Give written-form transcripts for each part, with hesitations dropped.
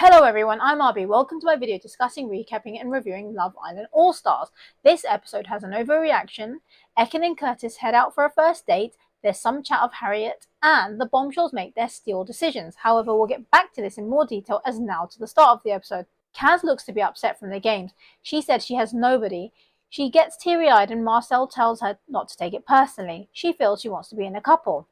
Hello everyone, I'm Arby. Welcome to my video discussing, recapping and reviewing Love Island All-Stars. This episode has an overreaction, Ekin and Curtis head out for a first date, there's some chat of Harriet, and the Bombshells make their steal decisions. However, we'll get back to this in more detail as now to the start of the episode. Kaz looks to be upset from the games. She said she has nobody. She gets teary-eyed and Marcel tells her not to take it personally. She feels she wants to be in a couple.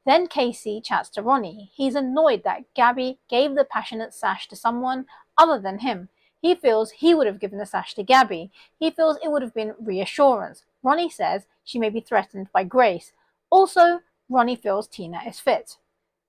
Then Casey chats to Ronnie. He's annoyed that Gabby gave the passionate sash to someone other than him. He feels he would have given the sash to Gabby. He feels it would have been reassurance. Ronnie says she may be threatened by Grace. Also, Ronnie feels Tina is fit.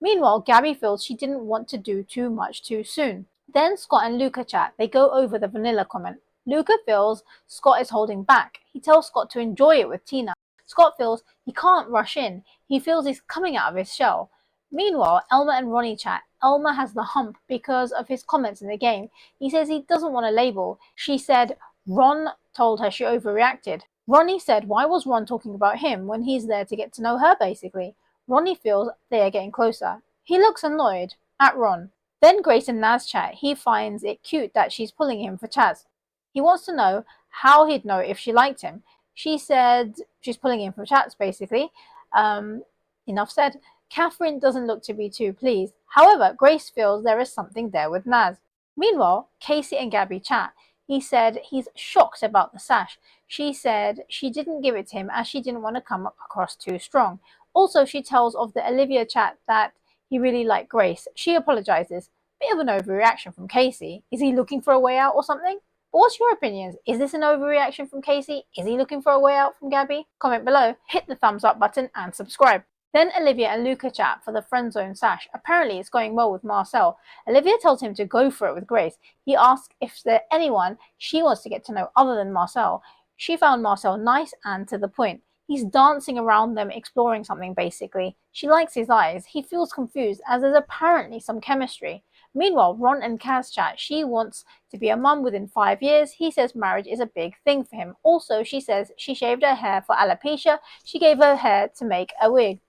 Meanwhile, Gabby feels she didn't want to do too much too soon. Then Scott and Luca chat. They go over the vanilla comment. Luca feels Scott is holding back. He tells Scott to enjoy it with Tina. Scott feels he can't rush in. He feels he's coming out of his shell. Meanwhile, Elma and Ronnie chat. Elma has the hump because of his comments in the game. He says he doesn't want a label. She said Ron told her she overreacted. Ronnie said why was Ron talking about him when he's there to get to know her basically. Ronnie feels they are getting closer. He looks annoyed at Ron. Then Grace and Naz chat. He finds it cute that she's pulling him for Chaz. He wants to know how he'd know if she liked him. She said she's pulling him for chats, basically. Enough said. Catherine doesn't look to be too pleased. However, Grace feels there is something there with Naz. Meanwhile, Casey and Gabby chat. He said he's shocked about the sash. She said she didn't give it to him as she didn't want to come across too strong. Also, she tells of the Olivia chat that he really liked Grace. She apologizes. Bit of an overreaction from Casey. Is he looking for a way out or something? But what's your opinions? Is this an overreaction from Casey? Is he looking for a way out from Gabby? Comment below, hit the thumbs up button and subscribe. Then Olivia and Luca chat for the friend zone sash. Apparently it's going well with Marcel. Olivia tells him to go for it with Grace. He asks if there's anyone she wants to get to know other than Marcel. She found Marcel nice and to the point. He's dancing around them, exploring something basically. She likes his eyes. He feels confused as there's apparently some chemistry. Meanwhile, Ron and Kaz chat. She wants to be a mum within 5 years. He says marriage is a big thing for him. Also, she says she shaved her hair for alopecia. She gave her hair to make a wig.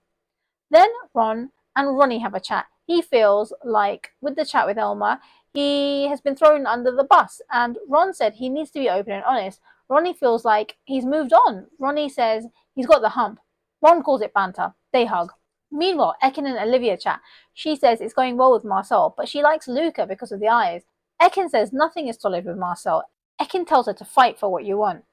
Then Ron and Ronnie have a chat. He feels like with the chat with Elma, he has been thrown under the bus. And Ron said he needs to be open and honest. Ronnie feels like he's moved on. Ronnie says he's got the hump. Ron calls it banter. They hug. Meanwhile, Ekin and Olivia chat. She says it's going well with Marcel, but she likes Luca because of the eyes. Ekin says nothing is solid with Marcel. Ekin tells her to fight for what you want.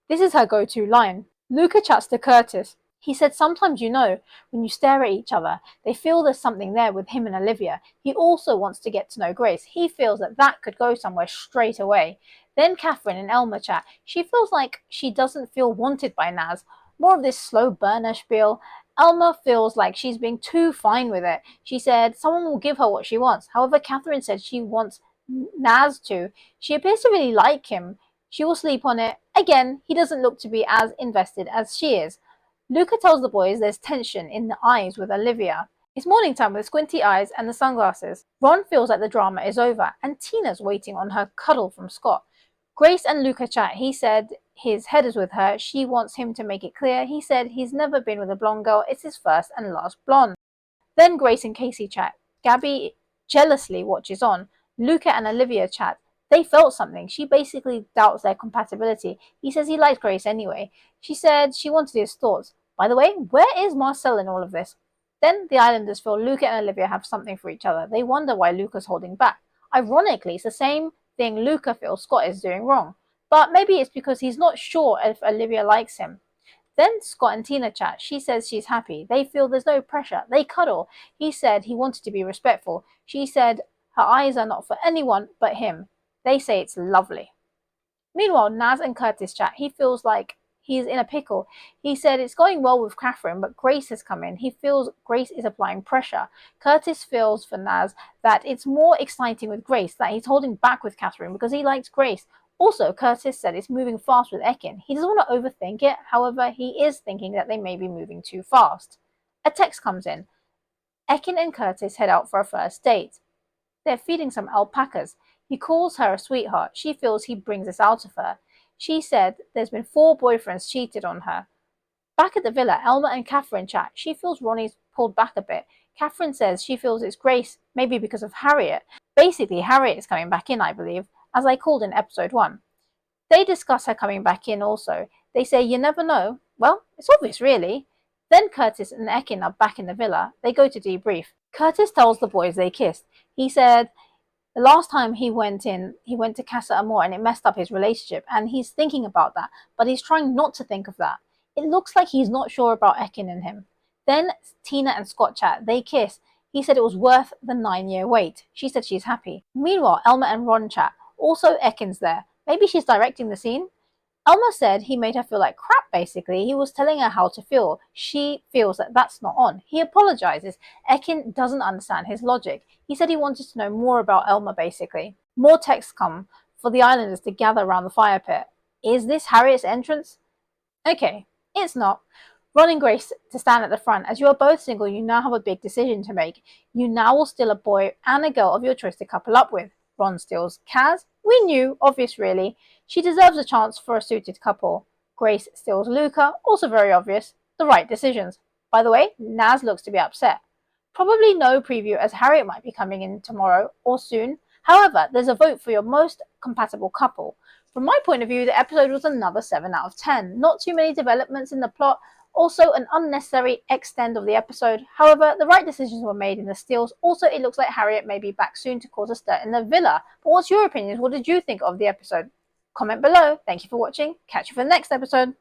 This is her go-to line. Luca chats to Curtis. He said sometimes when you stare at each other, they feel there's something there with him and Olivia. He also wants to get to know Grace. He feels that could go somewhere straight away. Then Catherine and Elma chat. She feels like she doesn't feel wanted by Naz. More of this slow burner spiel. Elma feels like she's being too fine with it. She said someone will give her what she wants. However, Catherine said she wants Naz to. She appears to really like him. She will sleep on it. Again, he doesn't look to be as invested as she is. Luca tells the boys there's tension in the eyes with Olivia. It's morning time with squinty eyes and the sunglasses. Ron feels like the drama is over and Tina's waiting on her cuddle from Scott. Grace and Luca chat. He said his head is with her. She wants him to make it clear. He said he's never been with a blonde girl. It's his first and last blonde. Then Grace and Casey chat. Gabby jealously watches on. Luca and Olivia chat. They felt something. She basically doubts their compatibility. He says he likes Grace anyway. She said she wanted his thoughts. By the way, where is Marcel in all of this? Then the Islanders feel Luca and Olivia have something for each other. They wonder why Luca's holding back. Ironically, it's the same thing Luca feels Scott is doing wrong. But maybe it's because he's not sure if Olivia likes him. Then Scott and Tina chat. She says she's happy. They feel there's no pressure. They cuddle. He said he wanted to be respectful. She said her eyes are not for anyone but him. They say it's lovely. Meanwhile, Naz and Curtis chat. He feels like he's in a pickle. He said it's going well with Catherine, but Grace has come in. He feels Grace is applying pressure. Curtis feels for Naz that it's more exciting with Grace, that he's holding back with Catherine because he likes Grace. Also, Curtis said it's moving fast with Ekin. He doesn't want to overthink it. However, he is thinking that they may be moving too fast. A text comes in. Ekin and Curtis head out for a first date. They're feeding some alpacas. He calls her a sweetheart. She feels he brings this out of her. She said there's been 4 boyfriends cheated on her. Back at the villa, Elma and Catherine chat. She feels Ronnie's pulled back a bit. Catherine says she feels it's Grace, maybe because of Harriet. Basically, Harriet is coming back in, I believe, as I called in episode 1. They discuss her coming back in also. They say, you never know. Well, it's obvious, really. Then Curtis and Ekin are back in the villa. They go to debrief. Curtis tells the boys they kissed. He said the last time he went to Casa Amor and it messed up his relationship, and he's thinking about that, but he's trying not to think of that. It looks like he's not sure about Ekin and him. Then Tina and Scott chat. They kiss. He said it was worth the 9-year wait. She said she's happy. Meanwhile, Elma and Ron chat. Also, Ekin's there. Maybe she's directing the scene? Elma said he made her feel like crap, basically. He was telling her how to feel. She feels that that's not on. He apologizes. Ekin doesn't understand his logic. He said he wanted to know more about Elma, basically. More texts come for the islanders to gather around the fire pit. Is this Harriet's entrance? Okay, it's not. Ron and Grace to stand at the front. As you are both single, you now have a big decision to make. You now will steal a boy and a girl of your choice to couple up with. Ron steals Kaz. We knew, obvious really. She deserves a chance for a suited couple. Grace steals Luca, also very obvious. The right decisions. By the way, Naz looks to be upset. Probably no preview, as Harriet might be coming in tomorrow or soon. However, there's a vote for your most compatible couple. From my point of view, the episode was another 7 out of 10. Not too many developments in the plot. Also, an unnecessary extend of the episode. However, the right decisions were made in the steals. Also, it looks like Harriet may be back soon to cause a stir in the villa. But what's your opinion? What did you think of the episode? Comment below. Thank you for watching. Catch you for the next episode.